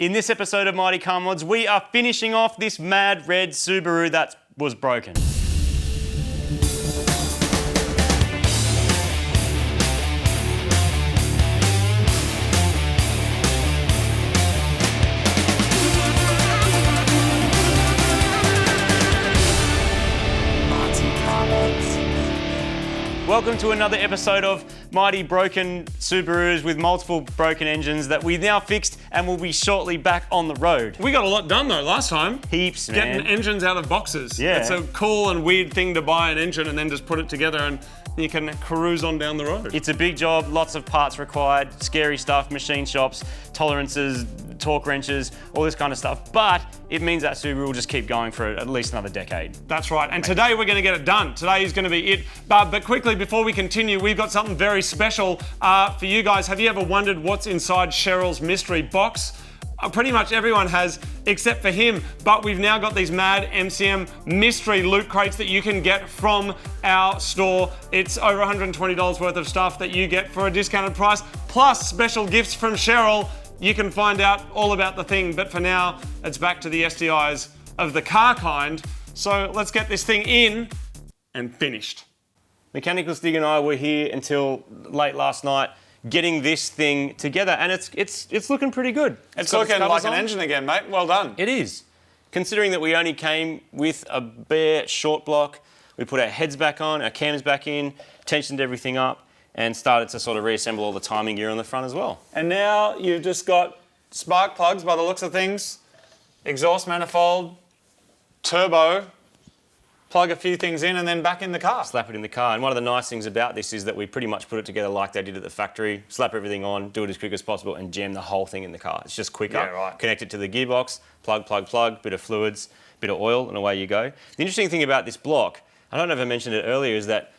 In this episode of Mighty Car Mods, we are finishing off this mad red Subaru that was broken. Welcome to another episode of Mighty Broken Subarus with multiple broken engines that we've now fixed and will be shortly back on the road. We got a lot done though last time. Heaps, man. Getting engines out of boxes. Yeah. It's a cool and weird thing to buy an engine and then just put it together and you can cruise on down the road. It's a big job, lots of parts required, scary stuff, machine shops, tolerances, torque wrenches, all this kind of stuff. But it means that Subaru will just keep going for at least another decade. That's right. And today we're going to get it done. Today is going to be it. But quickly, before we continue, we've got something very special for you guys. Have you ever wondered what's inside Cheryl's mystery box? Pretty much everyone has, except for him. But we've now got these mad MCM mystery loot crates that you can get from our store. It's over $120 worth of stuff that you get for a discounted price, plus special gifts from Cheryl. You can find out all about the thing, but for now, it's back to the STIs of the car kind. So let's get this thing in and finished. Mechanical Stig and I were here until late last night getting this thing together, and it's looking pretty good. It's looking like an engine again, mate. Well done. It is. Considering that we only came with a bare short block, we put our heads back on, our cams back in, tensioned everything up, and started to sort of reassemble all the timing gear on the front as well. And now you've just got spark plugs by the looks of things, exhaust manifold, turbo, plug a few things in and then back in the car. Slap it in the car. And one of the nice things about this is that we pretty much put it together like they did at the factory, slap everything on, do it as quick as possible and jam the whole thing in the car. It's just quicker. Yeah, right. Connect it to the gearbox, plug, bit of fluids, bit of oil, and away you go. The interesting thing about this block, I don't know if I mentioned it earlier, is that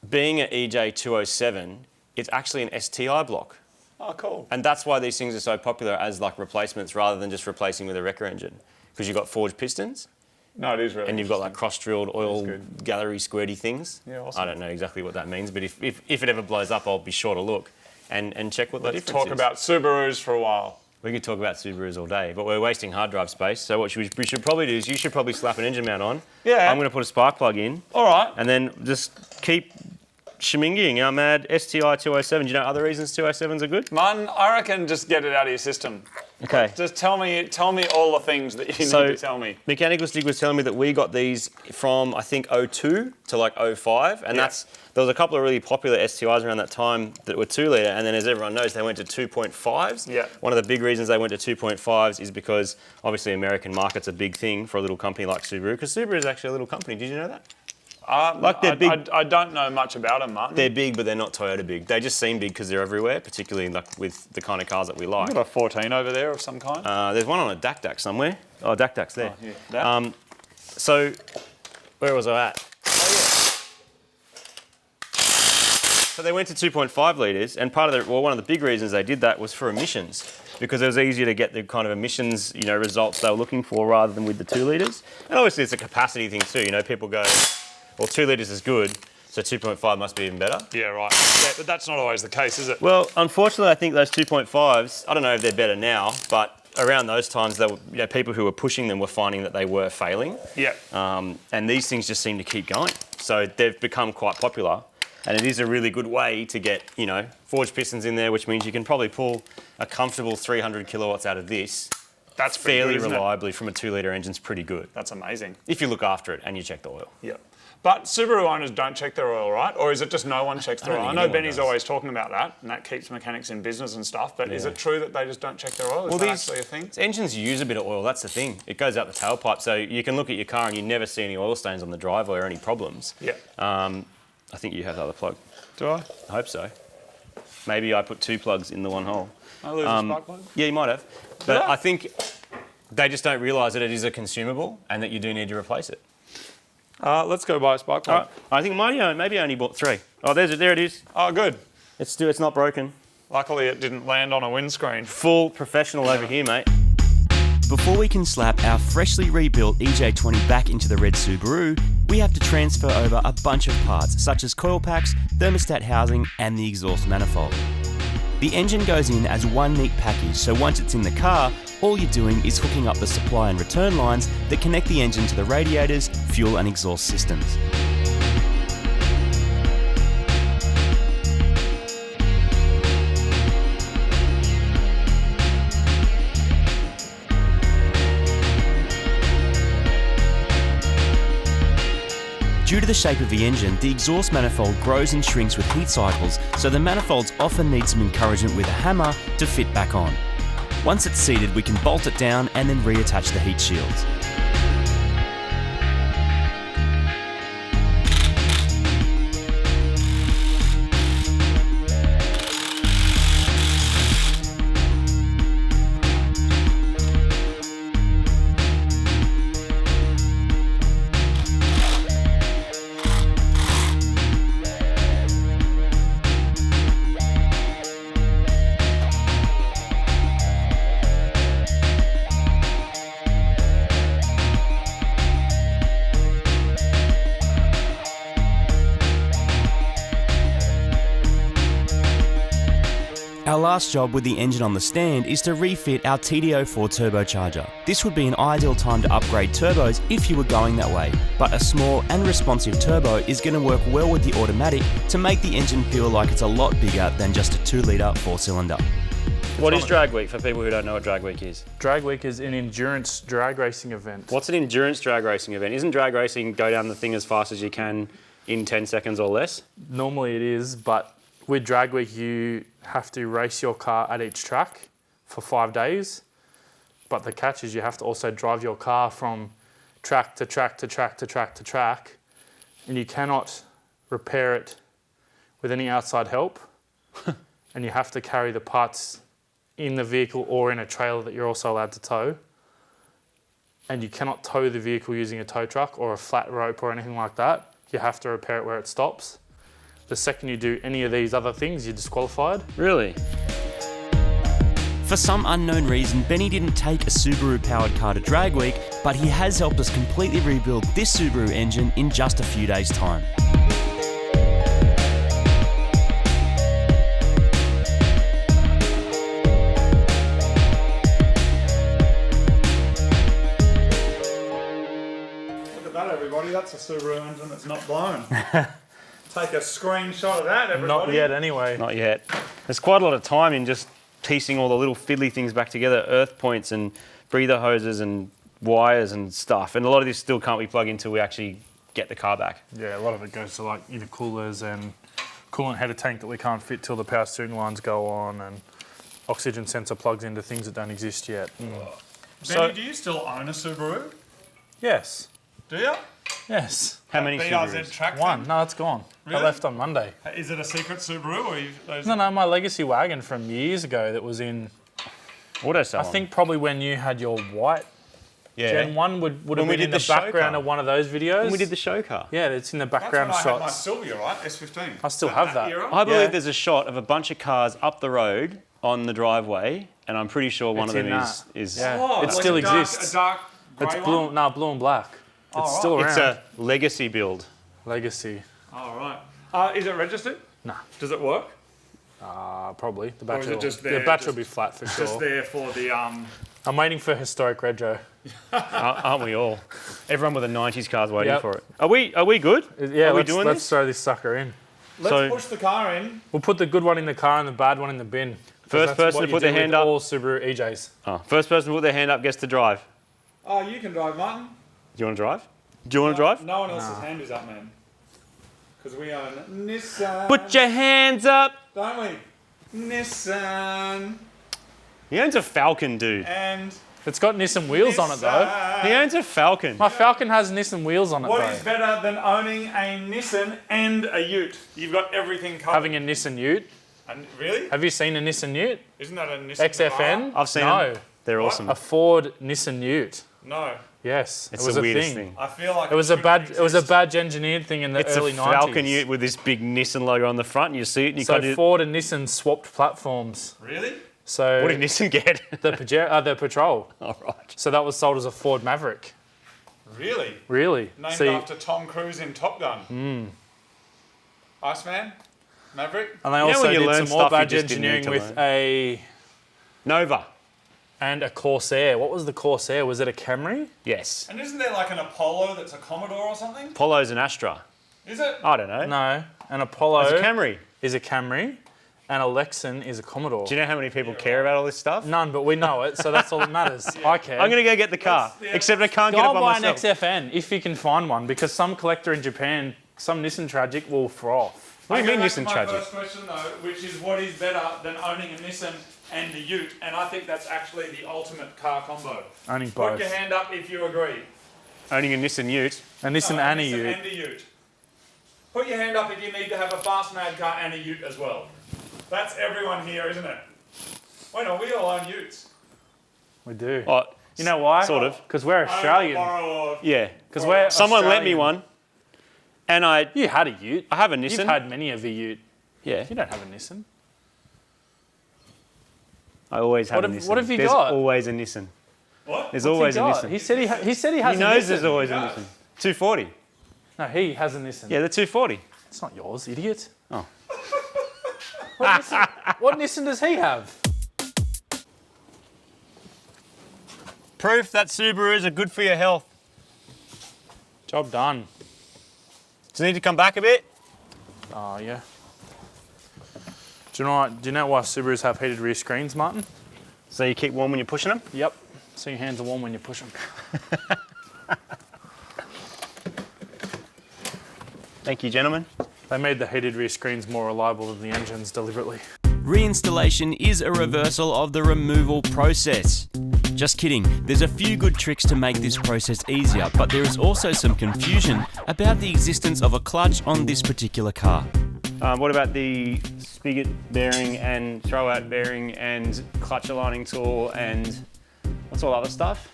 being an EJ207, it's actually an STI block. Oh, cool. And that's why these things are so popular as like replacements rather than just replacing with a wrecker engine. Because you've got forged pistons. No, it is really. And you've got like cross-drilled oil gallery squirty things. Yeah, awesome. I don't know exactly what that means, but if it ever blows up, I'll be sure to look and check what the difference is. Let's talk about Subarus for a while. We could talk about Subarus all day, but we're wasting hard drive space. So what we should probably do is you should probably slap an engine mount on. Yeah. I'm going to put a spark plug in. All right. And then just keep shimmingying our mad STI 207. Do you know other reasons 207s are good? Man, I reckon just get it out of your system. Okay. Just tell me all the things that you need to tell me. Mechanical Stig was telling me that we got these from, I think, 02 to like 05. And there was a couple of really popular STIs around that time that were 2 litre. And then as everyone knows, they went to 2.5s. Yeah. One of the big reasons they went to 2.5s is because obviously American market's a big thing for a little company like Subaru. Because Subaru is actually a little company. Did you know that? They're big. I don't know much about them, Martin. They're big, but they're not Toyota big. They just seem big because they're everywhere, particularly like with the kind of cars that we like. You've got a 14 over there of some kind? There's one on a DAC somewhere. Oh, DAC's there. Oh, yeah. So, where was I at? Oh, yeah. So they went to 2.5 litres, and one of the big reasons they did that was for emissions, because it was easier to get the kind of emissions, results they were looking for rather than with the 2 litres. And obviously it's a capacity thing too. People go, well, 2 litres is good, so 2.5 must be even better. Yeah, right. Yeah, but that's not always the case, is it? Well, unfortunately, I think those 2.5s, I don't know if they're better now, but around those times, they were, people who were pushing them were finding that they were failing. Yeah. And these things just seem to keep going. So they've become quite popular. And it is a really good way to get, forged pistons in there, which means you can probably pull a comfortable 300 kilowatts out of this. That's fairly good, reliably from a 2 litre engine's pretty good. That's amazing. If you look after it and you check the oil. Yeah. But Subaru owners don't check their oil, right? Or is it just no one checks their oil? I know Benny's always talking about that, and that keeps mechanics in business and stuff, but is it true that they just don't check their oil? Is that actually a thing? Engines use a bit of oil, that's the thing. It goes out the tailpipe, so you can look at your car and you never see any oil stains on the driveway or any problems. Yeah. I think you have the other plug. Do I? I hope so. Maybe I put 2 plugs in the one hole. I lose a spark plug? Yeah, you might have. But I think they just don't realise that it is a consumable and that you do need to replace it. Let's go buy a spark plug. I think Marty maybe only bought 3. Oh, there it is. Oh, good. It's not broken. Luckily, it didn't land on a windscreen. Full professional over here, mate. Before we can slap our freshly rebuilt EJ20 back into the red Subaru, we have to transfer over a bunch of parts such as coil packs, thermostat housing and the exhaust manifold. The engine goes in as one neat package, so once it's in the car, all you're doing is hooking up the supply and return lines that connect the engine to the radiators, fuel and exhaust systems. Due to the shape of the engine, the exhaust manifold grows and shrinks with heat cycles, so the manifolds often need some encouragement with a hammer to fit back on. Once it's seated, we can bolt it down and then reattach the heat shields. Our last job with the engine on the stand is to refit our TD04 turbocharger. This would be an ideal time to upgrade turbos if you were going that way, but a small and responsive turbo is going to work well with the automatic to make the engine feel like it's a lot bigger than just a 2-litre 4-cylinder. What is drag week for people who don't know what drag week is? Drag week is an endurance drag racing event. What's an endurance drag racing event? Isn't drag racing go down the thing as fast as you can in 10 seconds or less? Normally it is, but with drag week you have to race your car at each track for 5 days. But the catch is you have to also drive your car from track to track to track to track to track, and you cannot repair it with any outside help. And you have to carry the parts in the vehicle or in a trailer that you're also allowed to tow. And you cannot tow the vehicle using a tow truck or a flat rope or anything like that. You have to repair it where it stops. The second you do any of these other things, you're disqualified. Really? For some unknown reason, Benny didn't take a Subaru-powered car to Drag Week, but he has helped us completely rebuild this Subaru engine in just a few days' time. Look at that, everybody. That's a Subaru engine that's not blown. Take a screenshot of that, everybody. Not yet anyway. Not yet. There's quite a lot of time in just piecing all the little fiddly things back together, earth points and breather hoses and wires and stuff. And a lot of this still can't be plugged in until we actually get the car back. Yeah, a lot of it goes to like intercoolers and coolant header tank that we can't fit till the power steering lines go on, and oxygen sensor plugs into things that don't exist yet. Benny, do you still own a Subaru? Yes. Do you? Yes. How many BRZ Subarus? track One. thing? No, it's gone. Really? I left on Monday. Is it a secret Subaru or those? No, my legacy wagon from years ago that was in, Auto salon. I think probably when you had your white yeah. Gen 1 would have When we been in did the the show background car. of one of those videos. When we did the show car. Yeah, it's in the That's background when I had my shots. Sylvia, right? S15. I still Is have that. era? I believe Yeah. there's a shot of a bunch of cars up the road on the driveway, and I'm pretty sure one It's of them in is Yeah. Oh, It like still a dark, exists. A dark grey It's blue, one? no, blue and black. It's right. still around. It's a legacy build. Legacy. Oh, right. Is it registered? Nah. Does it work? Probably. The is battery, it just the there, battery will just- be flat for Just sure. there for the I'm waiting for historic retro. Aren't we all? Everyone with a 90s car's waiting Yep. for it. Are we good? Yeah, Are we let's, doing let's this? throw this sucker in. Let's So- push the car in. We'll put the good one in the car and the bad one in the bin. 'Cause First that's person what to you put their do with hand up. all Subaru EJs. Oh, first person to put their hand up gets to drive. Oh, you can drive, Martin. Do you want to drive? Do you want to drive? No one else's hand is up, man. Because we own Nissan. Put your hands up. Don't we? Nissan. He owns a Falcon, dude. And It's got Nissan wheels on it though. He owns a Falcon. My Falcon has Nissan wheels on it What though. is better than owning a Nissan and a Ute? You've got everything covered. Having a Nissan Ute. And really? Have you seen a Nissan Ute? Isn't that a Nissan XFN? I've seen No. them. They're awesome. A Ford Nissan Ute. No. Yes. It's it was the a weirdest thing. thing. I feel like It was a shouldn't badge engineered thing in the It's early a 90s. Falcon Ute with this big Nissan logo on the front, and you see it, and you So kind of. Ford and Nissan swapped platforms. Really? So What did Nissan get? the Patrol. All right. So that was sold as a Ford Maverick. Really? Really? Named See, after Tom Cruise in Top Gun. Iceman? Maverick? and they You know also when you did learn some more stuff you badge just didn't need engineering to with learn? a Nova. And a Corsair. What was the Corsair? Was it a Camry? Yes. And isn't there like an Apollo that's a Commodore or something? Apollo's an Astra. Is it? I don't know. No. An Apollo It's a Camry. is a Camry, and a Lexus is a Commodore. Do you know how many people care about all this stuff? None, but we know it, so that's all that matters. I care. I'm going to go get the car, except I can't get it Go by buy an myself. XFN if you can find one, because some collector in Japan, some Nissan Tragic will froth. What do you mean Go back to Nissan my Tragic? first question though, which is what is better than owning a Nissan and the Ute? And I think that's actually the ultimate car combo. Owning Put both. your hand up if you agree. Owning a Nissan Ute. A Nissan No, and a Nissan Ute. and a Ute. Put your hand up if you need to have a fast mad car and a Ute as well. That's everyone here, isn't it? Wait, no, we all own Utes. We do. Oh, You know why? Sort of. Because we're Australian. Yeah. Because we're Someone lent me Australian. one, and I You had a Ute. have a You've Nissan. had many of a Ute. Yeah. You don't have a Nissan. I always have What a have- Nissan. what have you There's got? always a Nissan. What? There's What's always he a got? Nissan. He said he has He a Nissan. knows there's always a He does. Nissan. 240. No, he has a Nissan. Yeah, the 240. It's not yours, idiot. Oh. What Nissan does he have? Proof that Subarus are good for your health. Job done. Do you need to come back a bit? Oh, yeah. Do you know why Subarus have heated rear screens, Martin? So you keep warm when you're pushing them? Yep. So your hands are warm when you push them. Thank you, gentlemen. They made the heated rear screens more reliable than the engines deliberately. Reinstallation is a reversal of the removal process. Just kidding, there's a few good tricks to make this process easier, but there is also some confusion about the existence of a clutch on this particular car. What about the spigot bearing and throwout bearing and clutch aligning tool and what's all the other stuff?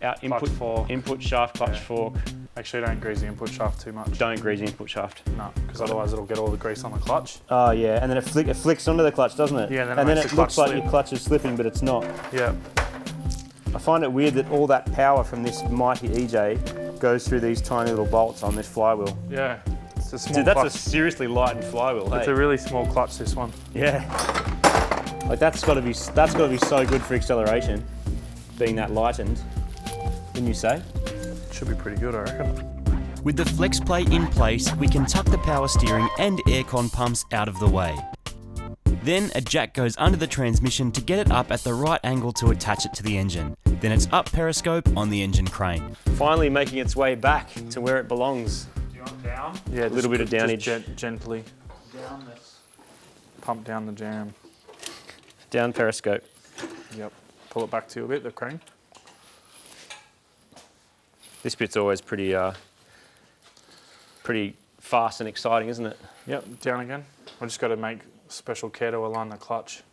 Our input fork. input shaft, clutch Yeah. fork. Make sure you don't grease the input shaft too much. Don't grease the input shaft. No, because otherwise it'll get all the grease on the clutch. Oh yeah, and then it flicks onto the clutch, doesn't it? Yeah, then it and then makes it the looks clutch like slip. your clutch is slipping, but it's not. Yeah. I find it weird that all that power from this mighty EJ goes through these tiny little bolts on this flywheel. Yeah. It's a small Dude, that's clutch. a seriously lightened flywheel. It's Hey? a really small clutch, this one. Yeah. Like that's got to be so good for acceleration, being that lightened. Wouldn't you say? Should be pretty good, I reckon. With the flex plate in place, we can tuck the power steering and aircon pumps out of the way. Then a jack goes under the transmission to get it up at the right angle to attach it to the engine. Then it's up periscope on the engine crane. Finally making its way back to where it belongs. Do you want down? Yeah, A little bit of downage. Gently Down this. pump down the jam. Down periscope. Yep. Pull it back to you a bit, the crane. This bit's always pretty fast and exciting, isn't it? Yep, down again. I just got to make special care to align the clutch.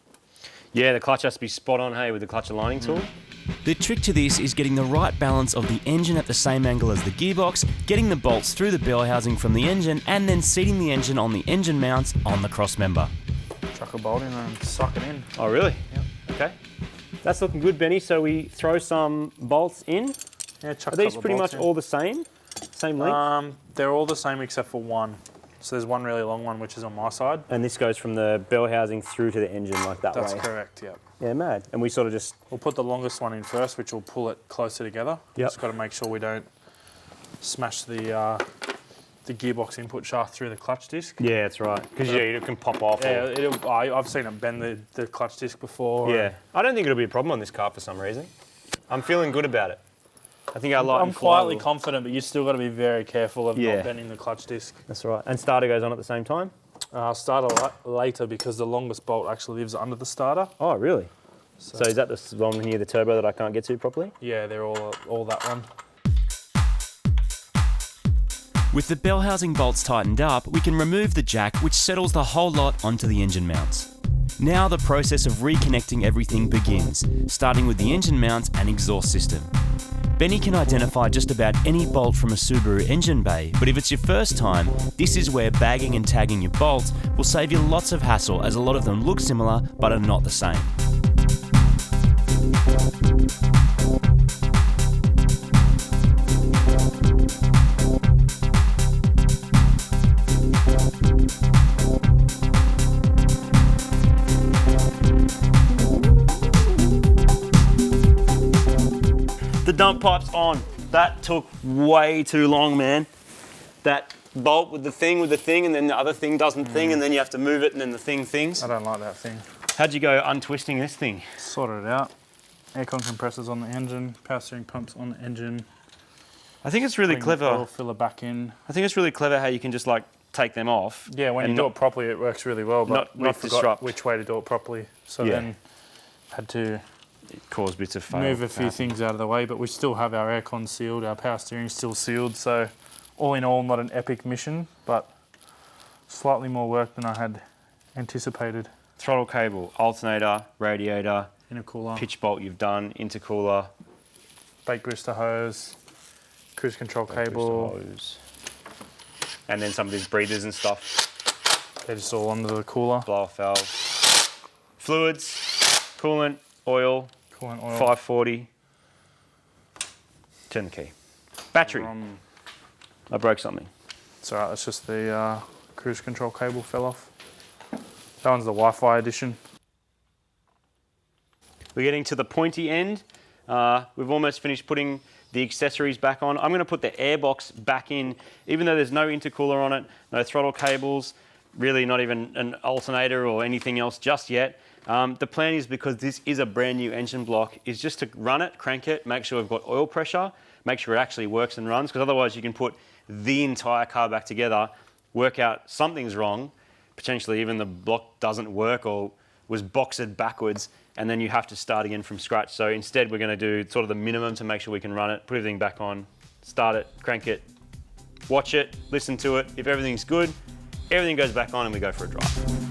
Yeah, the clutch has to be spot on, hey, with the clutch aligning tool. The trick to this is getting the right balance of the engine at the same angle as the gearbox, getting the bolts through the bell housing from the engine, and then seating the engine on the engine mounts on the cross member. Chuck a bolt in and suck it in. Oh, really? Yep. Okay. That's looking good, Benny. So we throw some bolts in. Yeah, chuck Are a these couple of pretty bolts much in. all the same? Same length? They're all the same except for one. So there's one really long one which is on my side. And this goes from the bell housing through to the engine like that That's way. correct, yep. Yeah, mad. And we sort of just... We'll put the longest one in first, which will pull it closer together. Yep. Just got to make sure we don't smash the gearbox input shaft through the clutch disc. Yeah, that's right. Because it can pop off. Yeah, or- I've seen it bend the clutch disc before. Yeah. I don't think it'll be a problem on this car for some reason. I'm feeling good about it. I think our light I'm and quietly flywheel- confident, but you still got to be very careful of Yeah. not bending the clutch disc. That's right. And starter goes on at the same time? I'll start later because the longest bolt actually lives under the starter. Oh, really? So is that the one near the turbo that I can't get to properly? Yeah, they're all that one. With the bell housing bolts tightened up, we can remove the jack, which settles the whole lot onto the engine mounts. Now the process of reconnecting everything begins, starting with the engine mounts and exhaust system. Benny can identify just about any bolt from a Subaru engine bay, but if it's your first time, this is where bagging and tagging your bolts will save you lots of hassle, as a lot of them look similar but are not the same. the dump pipe's on. That took way too long, man. That bolt with the thing, and then the other thing doesn't thing, and then you have to move it, and then the thing things. I don't like that thing. How'd you go untwisting this thing? Sorted it out. Aircon compressors on the engine, power steering pumps on the engine. I think it's really Bring the clever. oil filler back in. I think it's really clever how you can just like take them off. Yeah, when you do it properly, it works really well. But we not forgot disrupt. which way to do it properly, so Yeah. then had to Cause bits of fail. move a few things out of the way. But we still have our aircon sealed, our power steering still sealed. So all in all, not an epic mission, but slightly more work than I had anticipated. Throttle cable, alternator, radiator, Intercooler, pitch bolt you've done, intercooler, brake booster hose, cruise control cable. hose. And then some of these breathers and stuff. They're just all under the cooler. Blower valve. Fluids, coolant, oil, Coolant oil. 540. Turn the key. Battery. I broke something. It's alright, that's just the cruise control cable fell off. That one's the Wi-Fi edition. We're getting to the pointy end. We've almost finished putting the accessories back on. I'm going to put the airbox back in, even though there's no intercooler on it, no throttle cables, really not even an alternator or anything else just yet. The plan is, because this is a brand new engine block, is just to run it, crank it, make sure we've got oil pressure, make sure it actually works and runs, because otherwise you can put the entire car back together, work out something's wrong, potentially even the block doesn't work or was boxed backwards, and then you have to start again from scratch. So instead we're going to do sort of the minimum to make sure we can run it, put everything back on, start it, crank it, watch it, listen to it. If everything's good, everything goes back on and we go for a drive.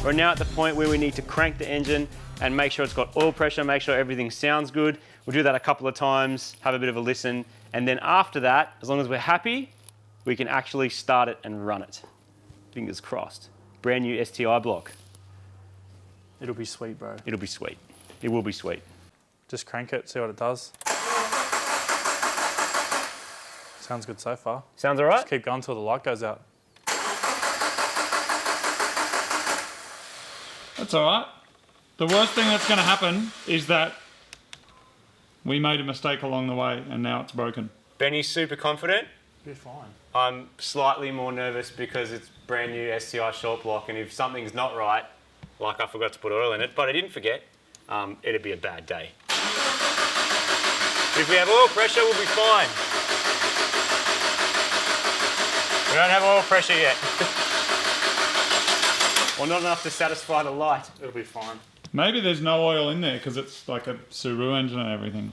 We're now at the point where we need to crank the engine and make sure it's got oil pressure, make sure everything sounds good. We'll do that a couple of times, have a bit of a listen, and then after that, as long as we're happy, we can actually start it and run it. Fingers crossed. Brand new STI block. It'll be sweet, bro. It'll be sweet. It will be sweet. Just crank it, see what it does. Sounds good so far. Sounds all right? Just keep going till the light goes out. That's all right. The worst thing that's going to happen is that we made a mistake along the way and now it's broken. Benny's super confident. Be fine. I'm slightly more nervous because it's brand new STI short block, and if something's not right, like I forgot to put oil in it, but I didn't forget, it'd be a bad day. If we have oil pressure, we'll be fine. We don't have oil pressure yet. Or not enough to satisfy the light. It'll be fine. Maybe there's no oil in there because it's like a Subaru engine and everything.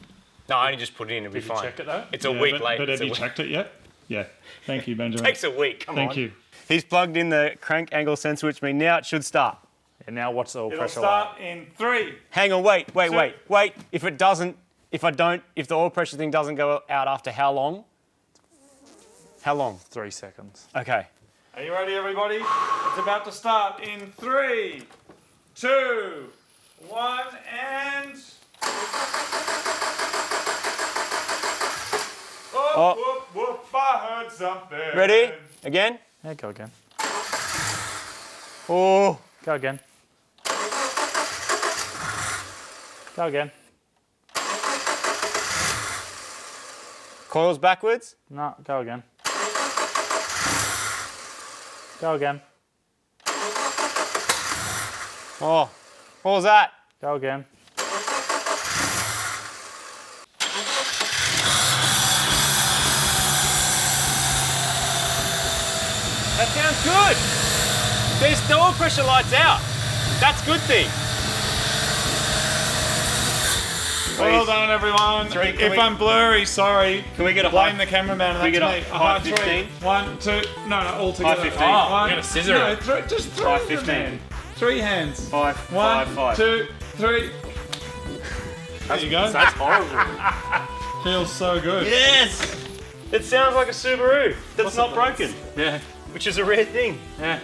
No, I only just put it in, it'll be Did you fine. check it though? It's a week but, late. But It's have a you week. checked it yet? Yeah. Thank you, Benjamin. Takes a week, come on. Thank you. He's plugged in the crank angle sensor, which means now it should start. And now watch the oil It'll pressure start in 3. Hang on, wait. If it doesn't, if the oil pressure thing doesn't go out after how long? How long? 3 seconds. Okay. Are you ready, everybody? It's about to start in 3, 2, 1, and... Oh. Whoop, whoop, I heard something. Ready? Again? Yeah, go again. Oh. Go again. Go again. Coils backwards? No, go again. Go again. Oh. What was that? Go again. That sounds good. There's the oil pressure light's out. That's a good thing. Well done, everyone. If I'm blurry, sorry. Can we get a Blame high? the cameraman. we That's get a me. high 3. 15? 1, 2. No, all together. High 15. Oh, One, you're gonna scissor no, it. just 3. High 15. 3 hands. 5, 1, 5. 2, 3. There you go. That's horrible. Feels so good. Yes. It sounds like a Subaru that's not broken, Yeah. which is a rare thing. Yeah.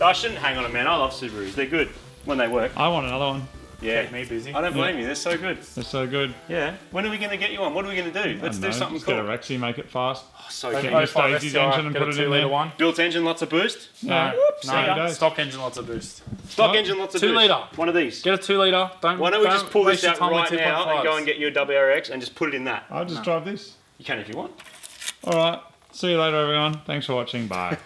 I shouldn't hang on it, man. I love Subarus. They're good when they work. I want another one. Yeah. Keep me busy. I don't blame you. They're so good. They're so good. Yeah. When are we going to get you on? What are we going to do? Let's do something Just cool. get a Rexy, make it fast. Oh, so Get good. your 05 Stasies STI, engine and get put a it 2 in litre there. one. Built engine, lots of boost. No, No, does. stock engine, lots of boost. Stock engine, lots of 2 boost. litre. One of these. Get a 2 litre. Why don't we just pull this waste your out time with right now and 2.5s. go and get you a WRX and just put it in that? I'll just drive this. You can if you want. All right. See you later, everyone. Thanks for watching. Bye.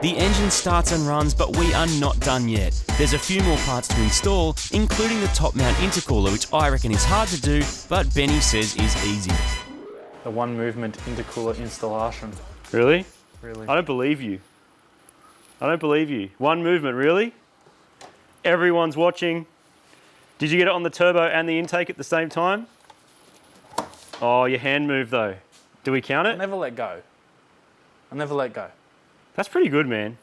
The engine starts and runs, but we are not done yet. There's a few more parts to install, including the top mount intercooler, which I reckon is hard to do, but Benny says is easy. The one movement intercooler installation. Really? Really. I don't believe you. I don't believe you. One movement, really? Everyone's watching. Did you get it on the turbo and the intake at the same time? Oh, your hand moved though. Do we count I it? never let go. I never let go. That's pretty good, man.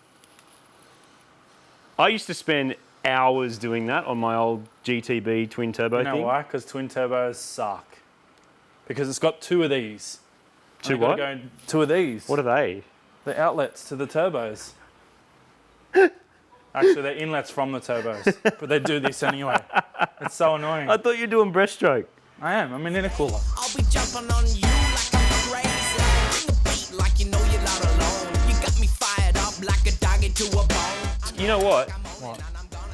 I used to spend hours doing that on my old GTB twin turbo You know thing. why? Because twin turbos suck. Because it's got 2 of these. Two And you've what? gotta go 2 of these. What are they? The outlets to the turbos. Actually, they're inlets from the turbos, but they do this anyway. It's so annoying. I thought you were doing breaststroke. I am. I'm an intercooler. I'll be jumping on you like I'm crazy. Bring a beat like you know you're not alone. You got me fired up like a dog into a bone. You know what? What?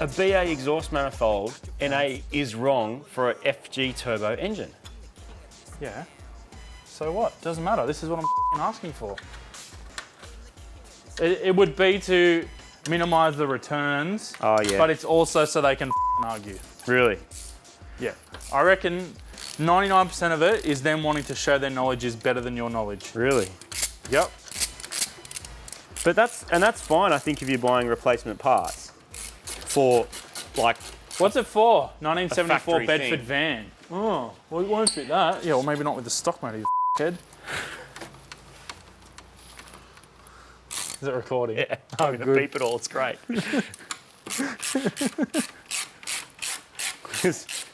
A BA exhaust manifold NA is wrong for a FG turbo engine. Yeah. So what? Doesn't matter. This is what I'm f***ing asking for. It would be to minimise the returns. Oh, yeah. But it's also so they can f***ing argue. Really? Yeah. I reckon 99% of it is them wanting to show their knowledge is better than your knowledge. Really? Yep. But that's fine, I think, if you're buying replacement parts for, like, What's it for? 1974 factory Bedford thing. van. Oh, well, it won't fit that. Yeah, well, maybe not with the stock motor, you head. Is it recording? yeah, Oh, I'm gonna good. beep it all. It's great.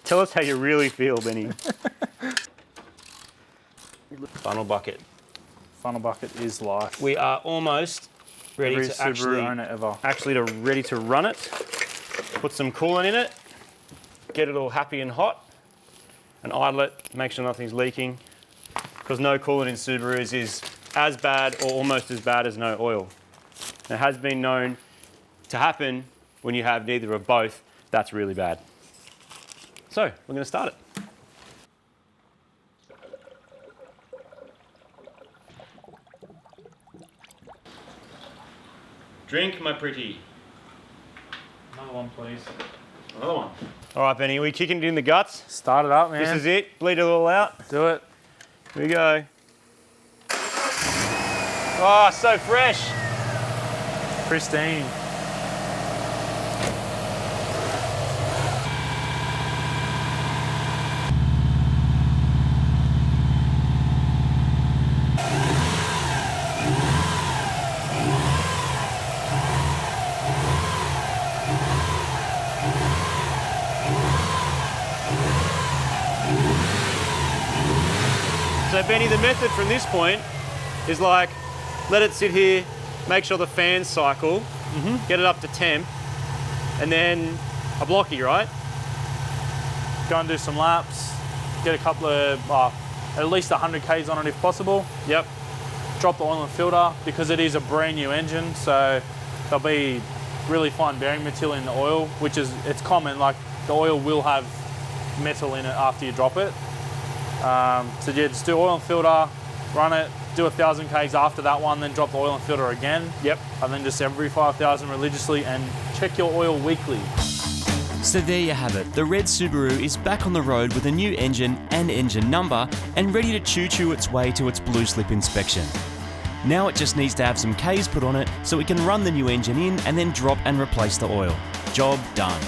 Tell us how you really feel, Benny. Funnel bucket. Funnel bucket is life. We are almost ready Every to Subaru owner ever. ready to run it. Put some coolant in it. Get it all happy and hot. And idle it. Make sure nothing's leaking. Because no coolant in Subarus is as bad or almost as bad as no oil. It has been known to happen when you have neither of both. That's really bad. So we're going to start it. Drink, my pretty. Another one, please. Another one. All right, Benny, we kicking it in the guts. Start it up, man. This is it. Bleed it all out. Do it. Here we go. Oh, so fresh. Pristine. So Benny, the method from this point is like, let it sit here, make sure the fans cycle, get it up to temp, and then a blocky, right? Go and do some laps. Get a couple of, at least 100 Ks on it if possible. Yep. Drop the oil and filter because it is a brand new engine, so there'll be really fine bearing material in the oil, which is, it's common, like the oil will have metal in it after you drop it. So yeah, just do oil and filter, run it, do 1,000 Ks after that one, then drop the oil and filter again. Yep. And then just every 5,000 religiously and check your oil weekly. So there you have it. The red Subaru is back on the road with a new engine and engine number and ready to choo-choo its way to its blue slip inspection. Now it just needs to have some Ks put on it so we can run the new engine in and then drop and replace the oil. Job done.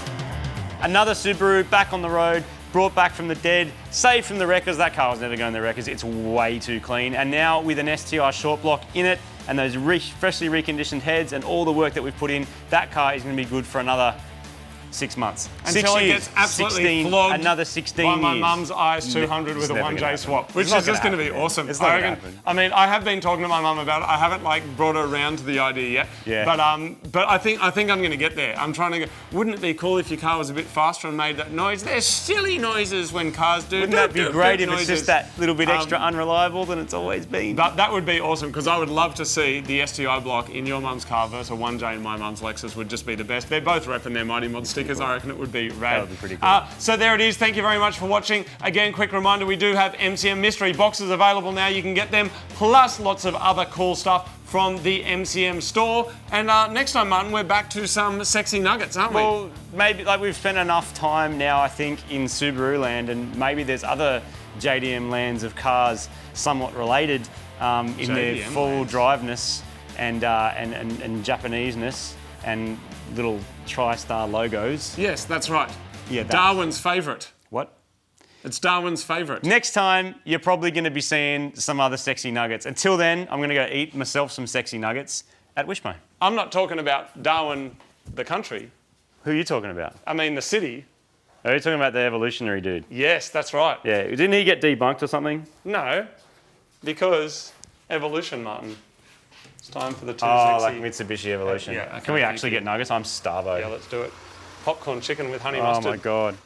Another Subaru back on the road, brought back from the dead, saved from the wreckers. That car was never going to the wreckers. It's way too clean. And now with an STI short block in it and those freshly reconditioned heads and all the work that we've put in, that car is going to be good for another 6 months. Until 6 it years, gets absolutely 16, flogged another 16 by my years. mum's IS200 with a never 1J gonna swap, happen. which It's not is just gonna going to be happen. awesome. It's not I gonna reckon. happen. I mean, I have been talking to my mum about it. I haven't like brought her around to the idea yet. Yeah. But I think I'm going to get there. I'm trying to go. Wouldn't it be cool if your car was a bit faster and made that noise? There's silly noises when cars do. Wouldn't that be great if it's noises. just that little bit extra unreliable than it's always been? But that would be awesome because I would love to see the STI block in your mum's car versus a 1J in my mum's Lexus would just be the best. They're both repping their Mighty Mod stickers. I reckon it would be rad. That would be pretty cool. So there it is. Thank you very much for watching. Again, quick reminder, we do have MCM mystery boxes available now. You can get them, plus lots of other cool stuff from the MCM store. And next time, Martin, we're back to some sexy nuggets, aren't we? Well, maybe like we've spent enough time now, I think, in Subaru land, and maybe there's other JDM lands of cars somewhat related in their JDM full driveness and Japaneseness and little TriStar logos. Yes, that's right. Yeah, that. Darwin's favourite. What? It's Darwin's favourite. Next time, you're probably going to be seeing some other sexy nuggets. Until then, I'm going to go eat myself some sexy nuggets at Wishbone. I'm not talking about Darwin, the country. Who are you talking about? I mean the city. Are you talking about the evolutionary dude? Yes, that's right. Yeah, didn't he get debunked or something? No, because evolution, Martin. It's time for the two Oh, sexy. like Mitsubishi Evolution. Yeah, okay, Can we thank actually you. get nuggets? I'm starvo. Yeah, let's do it. Popcorn chicken with honey Oh mustard. my God.